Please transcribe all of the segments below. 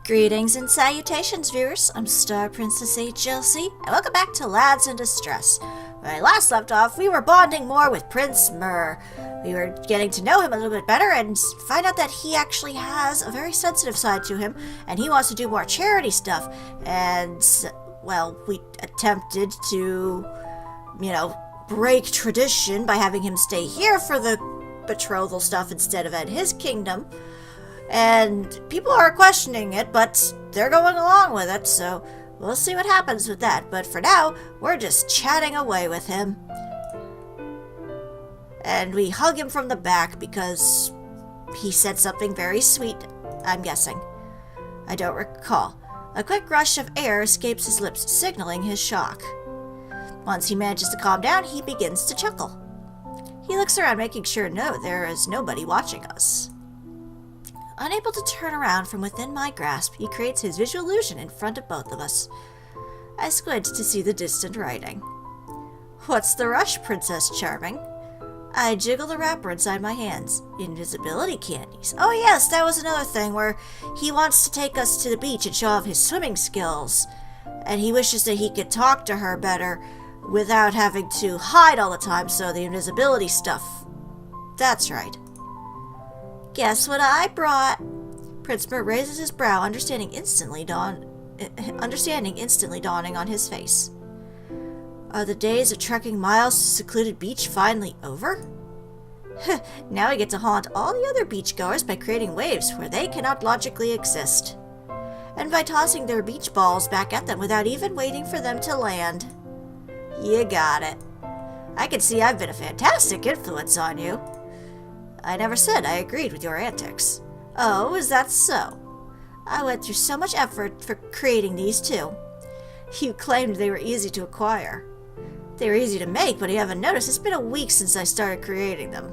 Greetings and salutations, viewers. I'm StarPrincessHLC, and welcome back to Lads in Distress. When I last left off, we were bonding more with Prince Myrrh. We were getting to know him a little bit better and find out that he actually has a very sensitive side to him, and he wants to do more charity stuff. And, well, we attempted to, break tradition by having him stay here for the betrothal stuff instead of at his kingdom. And people are questioning it, but they're going along with it, so we'll see what happens with that. But for now, we're just chatting away with him. And we hug him from the back because he said something very sweet, I'm guessing. I don't recall. A quick rush of air escapes his lips, signaling his shock. Once he manages to calm down, he begins to chuckle. He looks around, making sure there is nobody watching us. Unable to turn around from within my grasp, he creates his visual illusion in front of both of us. I squint to see the distant writing. What's the rush, Princess Charming? I jiggle the wrapper inside my hands. Invisibility candies. Oh yes, that was another thing where he wants to take us to the beach and show off his swimming skills. And he wishes that he could talk to her better without having to hide all the time, so the invisibility stuff. That's right. Guess what I brought? Prince Myrrh raises his brow, understanding instantly dawning on his face. Are the days of trekking miles to secluded beach finally over? Now we get to haunt all the other beachgoers by creating waves where they cannot logically exist, and by tossing their beach balls back at them without even waiting for them to land. You got it. I can see I've been a fantastic influence on you. I never said I agreed with your antics. Oh, is that so? I went through so much effort for creating these two. You claimed they were easy to acquire. They were easy to make, but you haven't noticed it's been a week since I started creating them.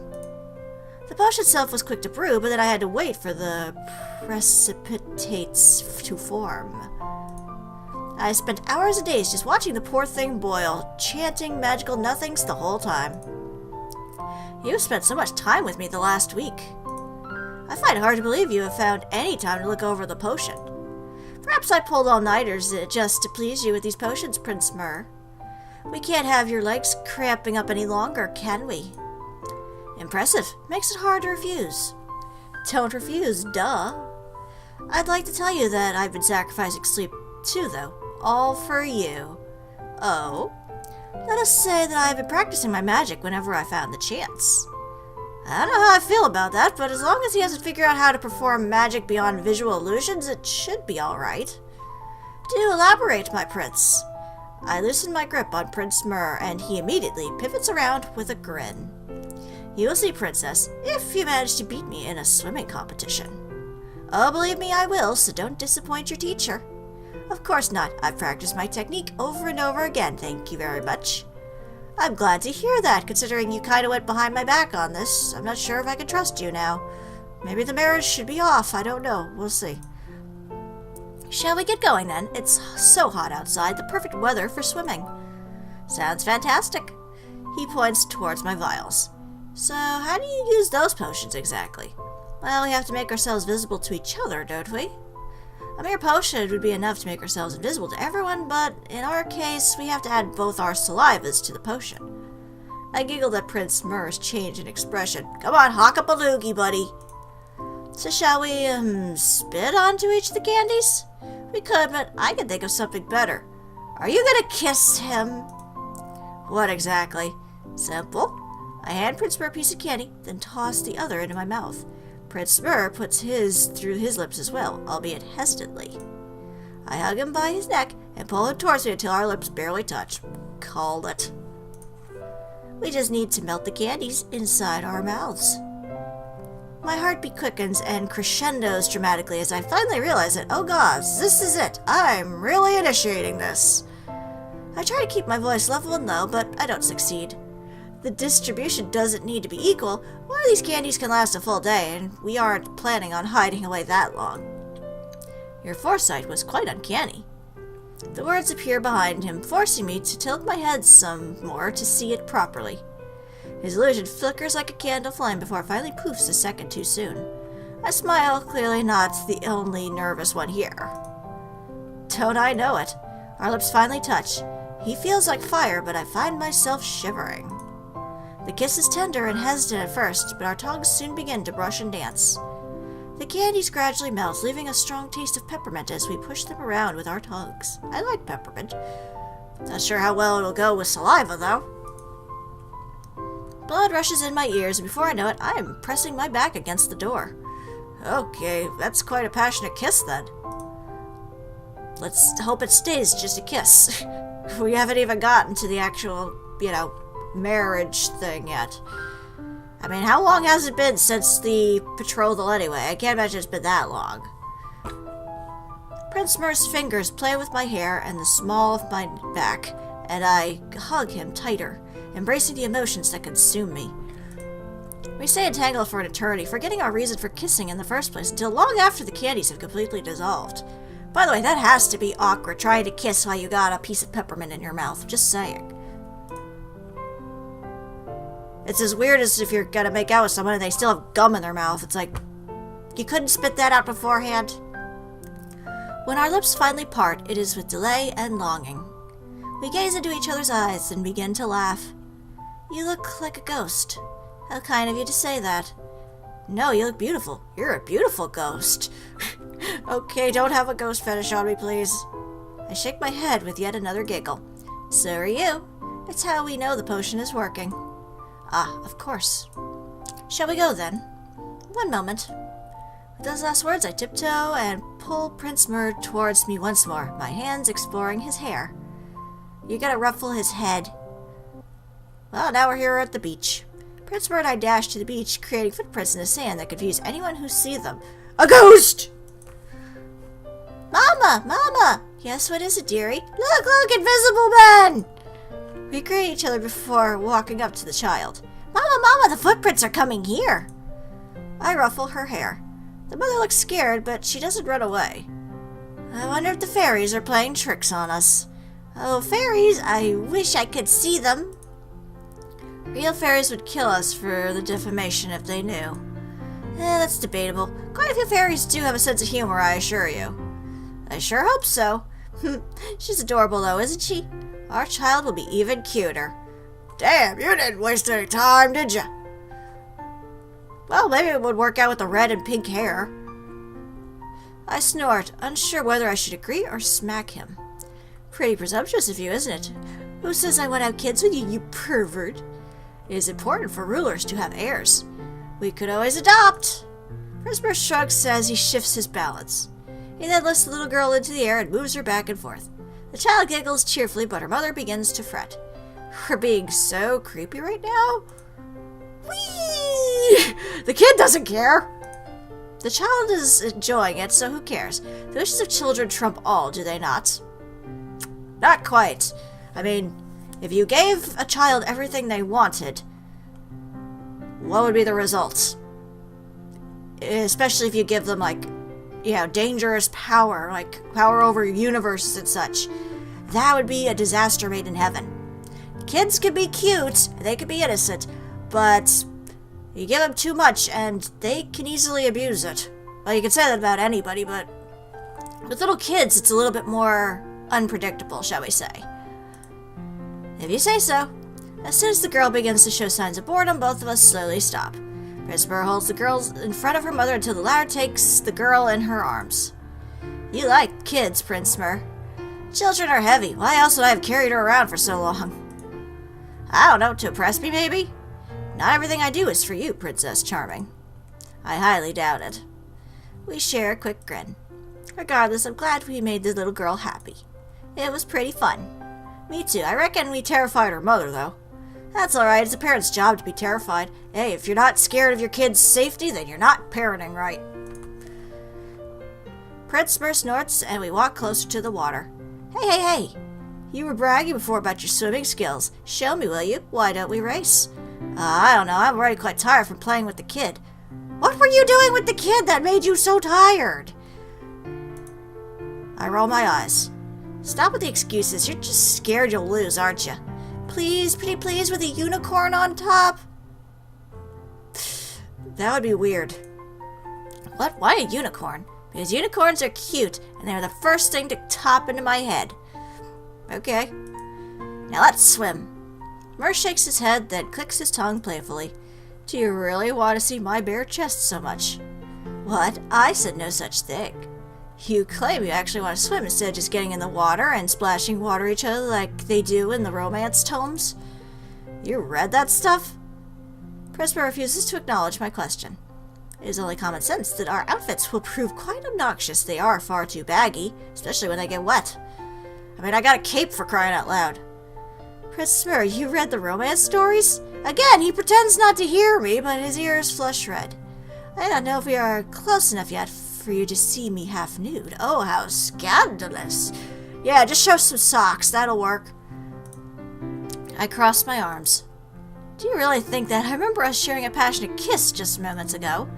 The potion itself was quick to brew, but then I had to wait for the precipitates to form. I spent hours and days just watching the poor thing boil, chanting magical nothings the whole time. You've spent so much time with me the last week. I find it hard to believe you have found any time to look over the potion. Perhaps I pulled all-nighters just to please you with these potions, Prince Myrrh. We can't have your legs cramping up any longer, can we? Impressive. Makes it hard to refuse. Don't refuse, duh. I'd like to tell you that I've been sacrificing sleep too, though. All for you. Oh? Let us say that I have been practicing my magic whenever I found the chance. I don't know how I feel about that, but as long as he hasn't figured out how to perform magic beyond visual illusions, it should be alright. Do elaborate, my prince. I loosen my grip on Prince Myrrh, and he immediately pivots around with a grin. You will see, princess, if you manage to beat me in a swimming competition. Oh, believe me, I will, so don't disappoint your teacher. Of course not. I've practiced my technique over and over again, thank you very much. I'm glad to hear that, considering you kinda went behind my back on this. I'm not sure if I can trust you now. Maybe the marriage should be off, I don't know. We'll see. Shall we get going then? It's so hot outside, the perfect weather for swimming. Sounds fantastic. He points towards my vials. So, how do you use those potions exactly? Well, we have to make ourselves visible to each other, don't we? A mere potion would be enough to make ourselves invisible to everyone, but in our case, we have to add both our salivas to the potion. I giggled at Prince Myrrh's change in expression. Come on, hawk up a loogie, buddy. So shall we, spit onto each of the candies? We could, but I can think of something better. Are you gonna kiss him? What exactly? Simple. I hand Prince Myrrh a piece of candy, then toss the other into my mouth. Prince Myrrh puts his through his lips as well, albeit hesitantly. I hug him by his neck and pull him towards me until our lips barely touch. Called it. We just need to melt the candies inside our mouths. My heartbeat quickens and crescendos dramatically as I finally realize that, oh gosh, this is it. I'm really initiating this. I try to keep my voice level and low, but I don't succeed. The distribution doesn't need to be equal. One of these candies can last a full day, and we aren't planning on hiding away that long. Your foresight was quite uncanny. The words appear behind him, forcing me to tilt my head some more to see it properly. His illusion flickers like a candle flame before it finally poofs a second too soon. I smile, clearly not the only nervous one here. Don't I know it? Our lips finally touch. He feels like fire, but I find myself shivering. The kiss is tender and hesitant at first, but our tongues soon begin to brush and dance. The candies gradually melt, leaving a strong taste of peppermint as we push them around with our tongues. I like peppermint. Not sure how well it'll go with saliva, though. Blood rushes in my ears, and before I know it, I am pressing my back against the door. Okay, that's quite a passionate kiss, then. Let's hope it stays just a kiss. We haven't even gotten to the actual, marriage thing yet. I mean, how long has it been since the betrothal anyway? I can't imagine it's been that long. Prince Mir's fingers play with my hair and the small of my back, and I hug him tighter, embracing the emotions that consume me. We stay entangled for an eternity, forgetting our reason for kissing in the first place until long after the candies have completely dissolved. By the way, that has to be awkward, trying to kiss while you got a piece of peppermint in your mouth. Just saying. It's as weird as if you're gonna make out with someone and they still have gum in their mouth. It's like, you couldn't spit that out beforehand? When our lips finally part, it is with delay and longing. We gaze into each other's eyes and begin to laugh. You look like a ghost. How kind of you to say that. No, you look beautiful. You're a beautiful ghost. Okay, don't have a ghost fetish on me, please. I shake my head with yet another giggle. So are you. It's how we know the potion is working. Ah, of course. Shall we go, then? One moment. With those last words, I tiptoe and pull Prince Mir towards me once more, my hands exploring his hair. You're gonna ruffle his head. Well, now we're here at the beach. Prince Mir and I dash to the beach, creating footprints in the sand that confuse anyone who sees them. A ghost! Mama! Mama! Yes, what is it, dearie? Look, invisible man! We greet each other before walking up to the child. Mama, the footprints are coming here! I ruffle her hair. The mother looks scared, but she doesn't run away. I wonder if the fairies are playing tricks on us. Oh, fairies, I wish I could see them. Real fairies would kill us for the defamation if they knew. That's debatable. Quite a few fairies do have a sense of humor, I assure you. I sure hope so. She's adorable, though, isn't she? Our child will be even cuter. Damn, you didn't waste any time, did you? Well, maybe it would work out with the red and pink hair. I snort, unsure whether I should agree or smack him. Pretty presumptuous of you, isn't it? Who says I want to have kids with you, you pervert? It is important for rulers to have heirs. We could always adopt. Prince Mir shrugs as he shifts his balance. He then lifts the little girl into the air and moves her back and forth. The child giggles cheerfully, but her mother begins to fret. We're being so creepy right now. Whee! The kid doesn't care. The child is enjoying it, so who cares? The wishes of children trump all, do they not? Not quite. I mean, if you gave a child everything they wanted, what would be the results? Especially if you give them, dangerous power, like power over universes and such. That would be a disaster made in heaven. Kids can be cute, they can be innocent, but you give them too much and they can easily abuse it. Well, you can say that about anybody, but with little kids, it's a little bit more unpredictable, shall we say. If you say so. As soon as the girl begins to show signs of boredom, both of us slowly stop. Prince Mir holds the girl in front of her mother until the latter takes the girl in her arms. You like kids, Prince Mir. Children are heavy. Why else would I have carried her around for so long? I don't know, to impress me, maybe? Not everything I do is for you, Princess Charming. I highly doubt it. We share a quick grin. Regardless, I'm glad we made the little girl happy. It was pretty fun. Me too. I reckon we terrified her mother, though. That's alright. It's a parent's job to be terrified. Hey, if you're not scared of your kid's safety, then you're not parenting right. Prince Mir snorts, and we walk closer to the water. Hey! You were bragging before about your swimming skills. Show me, will you? Why don't we race? I don't know. I'm already quite tired from playing with the kid. What were you doing with the kid that made you so tired? I roll my eyes. Stop with the excuses. You're just scared you'll lose, aren't you? Please, pretty please, with a unicorn on top? That would be weird. What? Why a unicorn? Because unicorns are cute, and they're the first thing to top into my head. Okay. Now let's swim. Mer shakes his head, then clicks his tongue playfully. Do you really want to see my bare chest so much? What? I said no such thing. You claim you actually want to swim instead of just getting in the water and splashing water each other like they do in the romance tomes? You read that stuff? Prisma refuses to acknowledge my question. It is only common sense that our outfits will prove quite obnoxious. They are far too baggy, especially when they get wet. I mean, I got a cape for crying out loud. Prisma, you read the romance stories? Again, he pretends not to hear me, but his ears flush red. I don't know if we are close enough yet for you to see me half nude. Oh, how scandalous. Yeah, just show some socks. That'll work. I crossed my arms. Do you really think that? I remember us sharing a passionate kiss just moments ago.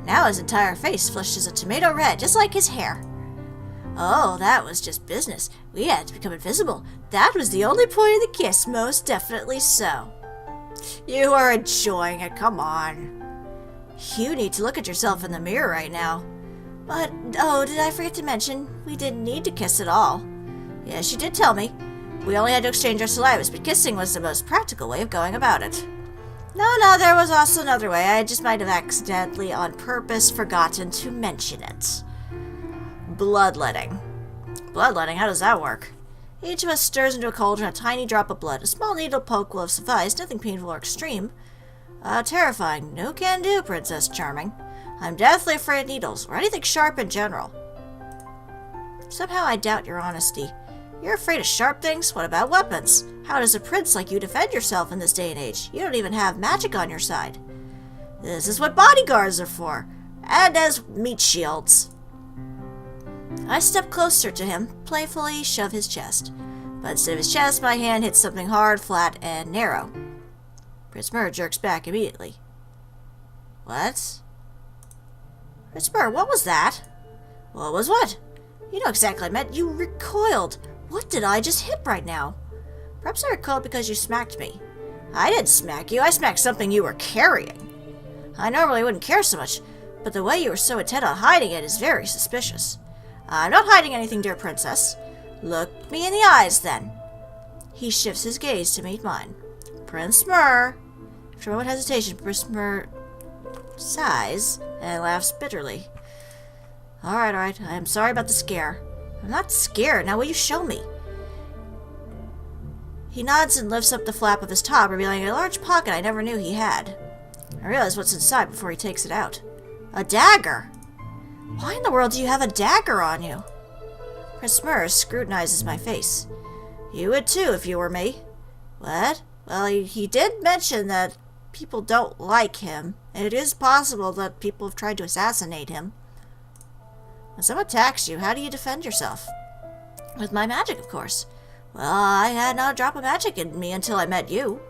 Now his entire face flushes a tomato red, just like his hair. Oh, that was just business. We had to become invisible. That was the only point of the kiss, most definitely so. You are enjoying it, come on. You need to look at yourself in the mirror right now. But, oh, did I forget to mention, we didn't need to kiss at all. Yes, you did tell me. We only had to exchange our salivas, but kissing was the most practical way of going about it. No, there was also another way. I just might have accidentally, on purpose, forgotten to mention it. Bloodletting. Bloodletting, how does that work? Each of us stirs into a cauldron a tiny drop of blood. A small needle poke will have sufficed, nothing painful or extreme. Terrifying. No can do, Princess Charming. I'm deathly afraid of needles, or anything sharp in general. Somehow I doubt your honesty. You're afraid of sharp things? What about weapons? How does a prince like you defend yourself in this day and age? You don't even have magic on your side. This is what bodyguards are for, and as meat shields. I step closer to him, playfully shove his chest. But instead of his chest, my hand hits something hard, flat, and narrow. Prince Mur jerks back immediately. What? Prince Mur, what was that? What was what? You know exactly what I meant. You recoiled. What did I just hit right now? Perhaps I recoiled because you smacked me. I didn't smack you. I smacked something you were carrying. I normally wouldn't care so much, but the way you were so intent on hiding it is very suspicious. I'm not hiding anything, dear princess. Look me in the eyes, then. He shifts his gaze to meet mine. Prince Mur. After a moment hesitation, Prince Mur sighs and laughs bitterly. All right. I am sorry about the scare. I'm not scared. Now will you show me? He nods and lifts up the flap of his top, revealing a large pocket I never knew he had. I realize what's inside before he takes it out. A dagger! Why in the world do you have a dagger on you? Prince Mur scrutinizes my face. You would too if you were me. What? Well, he did mention that people don't like him, and it is possible that people have tried to assassinate him. When someone attacks you, how do you defend yourself? With my magic, of course. Well, I had not a drop of magic in me until I met you.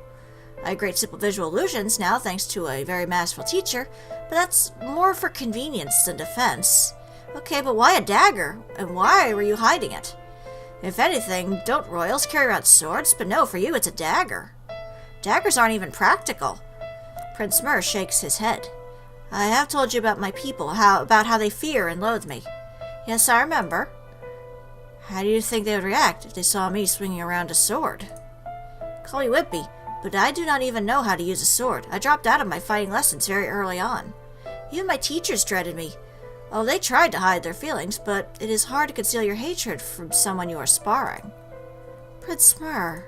I have great simple visual illusions now, thanks to a very masterful teacher, but that's more for convenience than defense. Okay, but why a dagger? And why were you hiding it? If anything, don't royals carry around swords? But no, for you it's a dagger. Daggers aren't even practical. Prince Mur shakes his head. I have told you about my people, about how they fear and loathe me. Yes, I remember. How do you think they would react if they saw me swinging around a sword? Call me wimpy, but I do not even know how to use a sword. I dropped out of my fighting lessons very early on. Even my teachers dreaded me. Oh, they tried to hide their feelings, but it is hard to conceal your hatred from someone you are sparring. Prince Mur.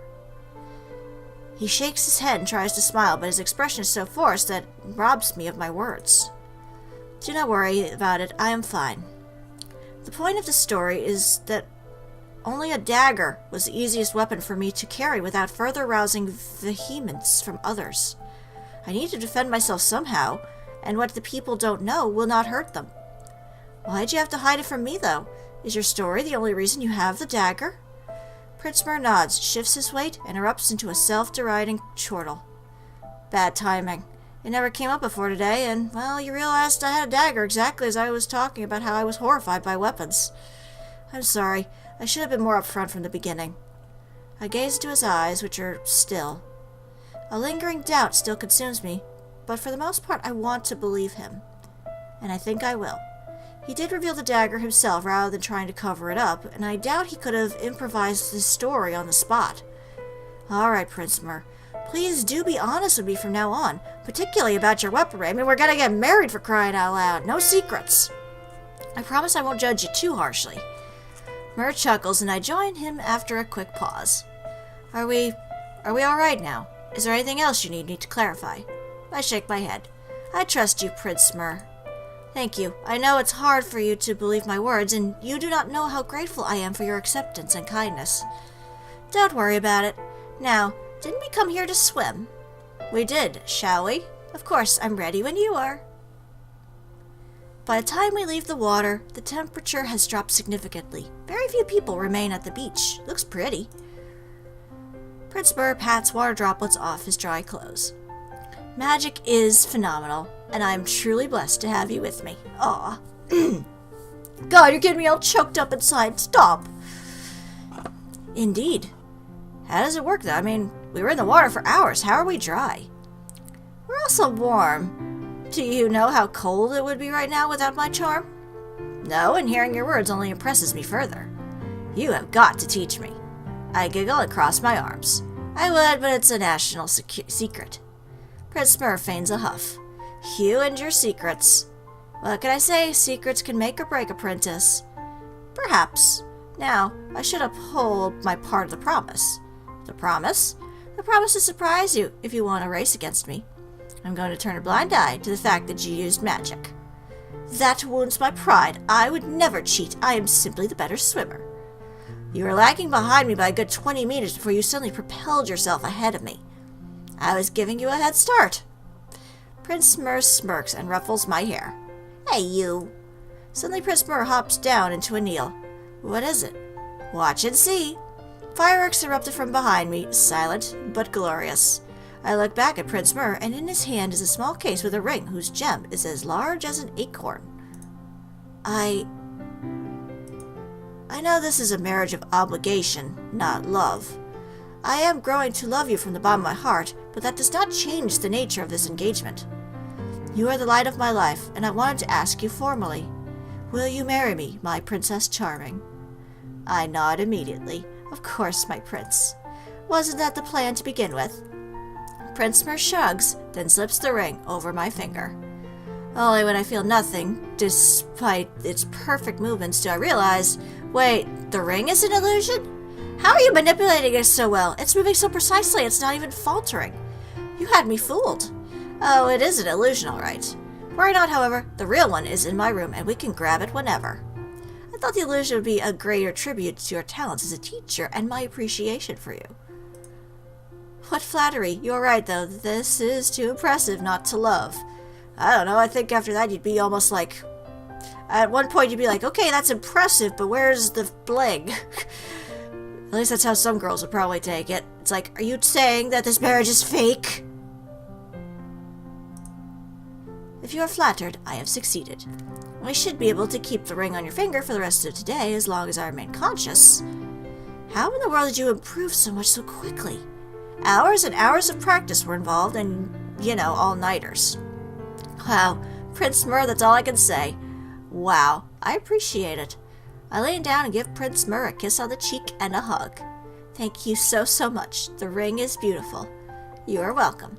He shakes his head and tries to smile, but his expression is so forced that it robs me of my words. Do not worry about it. I am fine. The point of the story is that only a dagger was the easiest weapon for me to carry without further rousing vehemence from others. I need to defend myself somehow, and what the people don't know will not hurt them. Why'd you have to hide it from me, though? Is your story the only reason you have the dagger? Prince Mur nods, shifts his weight, and erupts into a self-deriding chortle. Bad timing. It never came up before today, and, well, you realized I had a dagger exactly as I was talking about how I was horrified by weapons. I'm sorry. I should have been more upfront from the beginning. I gaze into his eyes, which are still. A lingering doubt still consumes me, but for the most part I want to believe him. and I think I will. He did reveal the dagger himself rather than trying to cover it up, and I doubt he could have improvised his story on the spot. All right, Prince Mer. Please do be honest with me from now on, particularly about your weaponry. I mean, we're gonna get married, for crying out loud. No secrets. I promise I won't judge you too harshly. Mer chuckles, and I join him after a quick pause. Are we all right now? Is there anything else you need me to clarify? I shake my head. I trust you, Prince Mer. Thank you. I know it's hard for you to believe my words, and you do not know how grateful I am for your acceptance and kindness. Don't worry about it. Now, didn't we come here to swim? We did, shall we? Of course, I'm ready when you are. By the time we leave the water, the temperature has dropped significantly. Very few people remain at the beach. Looks pretty. Prince Mer pats water droplets off his dry clothes. Magic is phenomenal, and I am truly blessed to have you with me. Aw. God, you're getting me all choked up inside. Stop. Indeed. How does it work, though? I mean, we were in the water for hours. How are we dry? We're also warm. Do you know how cold it would be right now without my charm? No, and hearing your words only impresses me further. You have got to teach me. I giggle and cross my arms. I would, but it's a national secret. Prince Mer feigns a huff. You and your secrets. What can I say? Secrets can make or break a princess. Perhaps. Now, I should uphold my part of the promise. The promise? The promise to surprise you if you want to race against me. I'm going to turn a blind eye to the fact that you used magic. That wounds my pride. I would never cheat. I am simply the better swimmer. You were lagging behind me by a good 20 meters before you suddenly propelled yourself ahead of me. I was giving you a head start. Prince Mer smirks and ruffles my hair. Hey, you. Suddenly Prince Mer hops down into a kneel. What is it? Watch and see. Fireworks erupted from behind me, silent but glorious. I look back at Prince Mer, and in his hand is a small case with a ring whose gem is as large as an acorn. I know this is a marriage of obligation, not love. I am growing to love you from the bottom of my heart, but that does not change the nature of this engagement. You are the light of my life, and I wanted to ask you formally. Will you marry me, my Princess Charming? I nod immediately. Of course, my prince. Wasn't that the plan to begin with? Prince Mer shrugs, then slips the ring over my finger. Only when I feel nothing, despite its perfect movements, do I realize, wait, the ring is an illusion? How are you manipulating it so well? It's moving so precisely, it's not even faltering. You had me fooled. Oh, it is an illusion, all right. Worry not, however, the real one is in my room, and we can grab it whenever. I thought the illusion would be a greater tribute to your talents as a teacher and my appreciation for you. What flattery. You're right, though. This is too impressive not to love. I don't know, I think after that you'd be almost like... At one point you'd be like, okay, that's impressive, but where's the bling? At least that's how some girls would probably take it. It's like, are you saying that this marriage is fake? If you are flattered, I have succeeded. I should be able to keep the ring on your finger for the rest of today as long as I remain conscious. How in the world did you improve so much so quickly? Hours and hours of practice were involved and, all-nighters. Wow, Prince Mer, that's all I can say. Wow, I appreciate it. I lean down and give Prince Mer a kiss on the cheek and a hug. Thank you so, so much. The ring is beautiful. You are welcome.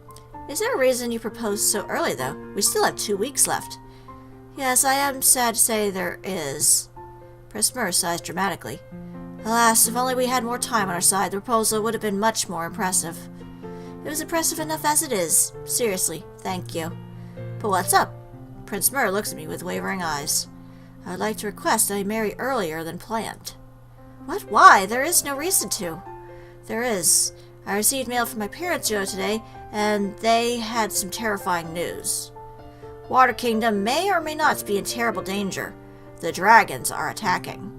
Is there a reason you proposed so early, though? We still have 2 weeks left. Yes, I am sad to say there is. Prince Mer sighs dramatically. Alas, if only we had more time on our side, the proposal would have been much more impressive. It was impressive enough as it is. Seriously, thank you. But what's up? Prince Mer looks at me with wavering eyes. I would like to request that I marry earlier than planned. What? Why? There is no reason to. There is. I received mail from my parents today, and they had some terrifying news. Water Kingdom may or may not be in terrible danger. The dragons are attacking.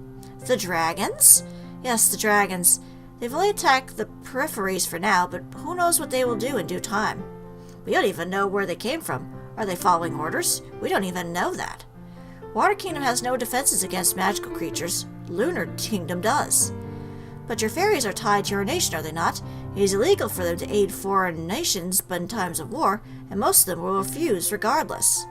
The dragons? Yes, the dragons. They've only attacked the peripheries for now, but who knows what they will do in due time. We don't even know where they came from. Are they following orders? We don't even know that. Water Kingdom has no defenses against magical creatures. Lunar Kingdom does. But your fairies are tied to your nation, are they not? It is illegal for them to aid foreign nations but in times of war, and most of them will refuse regardless.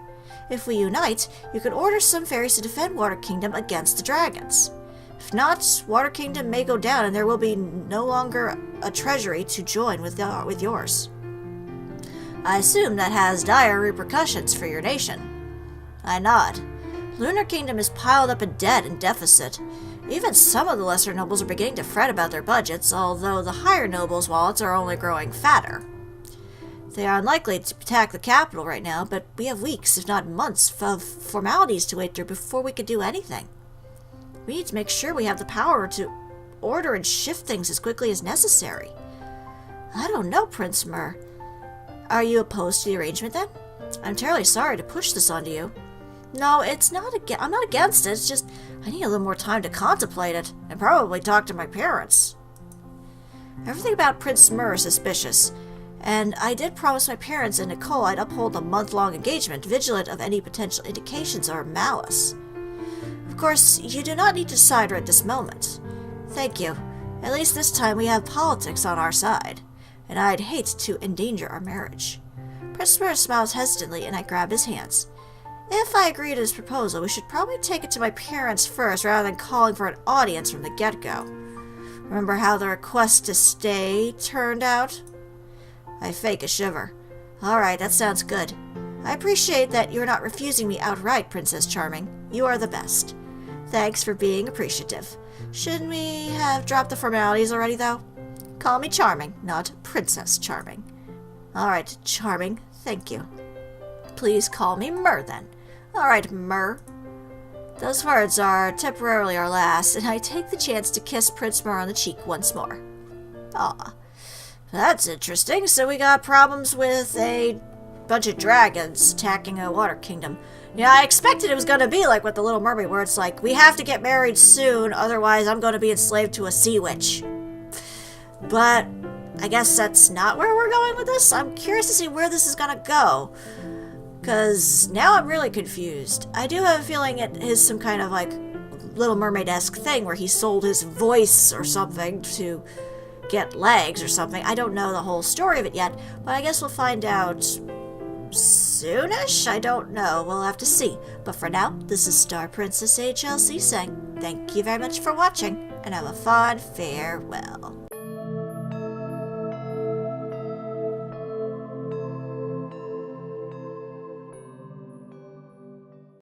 If we unite, you can order some fairies to defend Water Kingdom against the dragons. If not, Water Kingdom may go down and there will be no longer a treasury to join with yours. I assume that has dire repercussions for your nation. I nod. Lunar Kingdom is piled up in debt and deficit. Even some of the lesser nobles are beginning to fret about their budgets, although the higher nobles' wallets are only growing fatter. They are unlikely to attack the capital right now, but we have weeks, if not months, of formalities to wait through before we could do anything. We need to make sure we have the power to order and shift things as quickly as necessary. I don't know, Prince Myrrh. Are you opposed to the arrangement, then? I'm terribly sorry to push this onto you. No, I'm not against it, it's just I need a little more time to contemplate it, and probably talk to my parents. Everything about Prince Myrrh is suspicious, and I did promise my parents and Nicole I'd uphold a month-long engagement, vigilant of any potential indications or malice. Of course, you do not need to decide right this moment. Thank you. At least this time we have politics on our side, and I'd hate to endanger our marriage. Prince Myrrh smiles hesitantly, and I grab his hands. If I agree to his proposal, we should probably take it to my parents first rather than calling for an audience from the get-go. Remember how the request to stay turned out? I fake a shiver. Alright, that sounds good. I appreciate that you're not refusing me outright, Princess Charming. You are the best. Thanks for being appreciative. Shouldn't we have dropped the formalities already, though? Call me Charming, not Princess Charming. Alright, Charming, thank you. Please call me Myrrh, then. Alright, Myrrh. Those words are temporarily our last, and I take the chance to kiss Prince Myrrh on the cheek once more. Aw. That's interesting. So we got problems with a bunch of dragons attacking a water kingdom. Yeah, I expected it was going to be like with the Little Mermaid, where it's like, we have to get married soon, otherwise I'm going to be enslaved to a sea witch. But I guess that's not where we're going with this. I'm curious to see where this is going to go, because now I'm really confused. I do have a feeling it is some kind of like Little Mermaid-esque thing where he sold his voice or something to get legs or something. I don't know the whole story of it yet, but I guess we'll find out soonish? I don't know. We'll have to see. But for now, this is StarPrincessHLC saying thank you very much for watching, and have a fond farewell.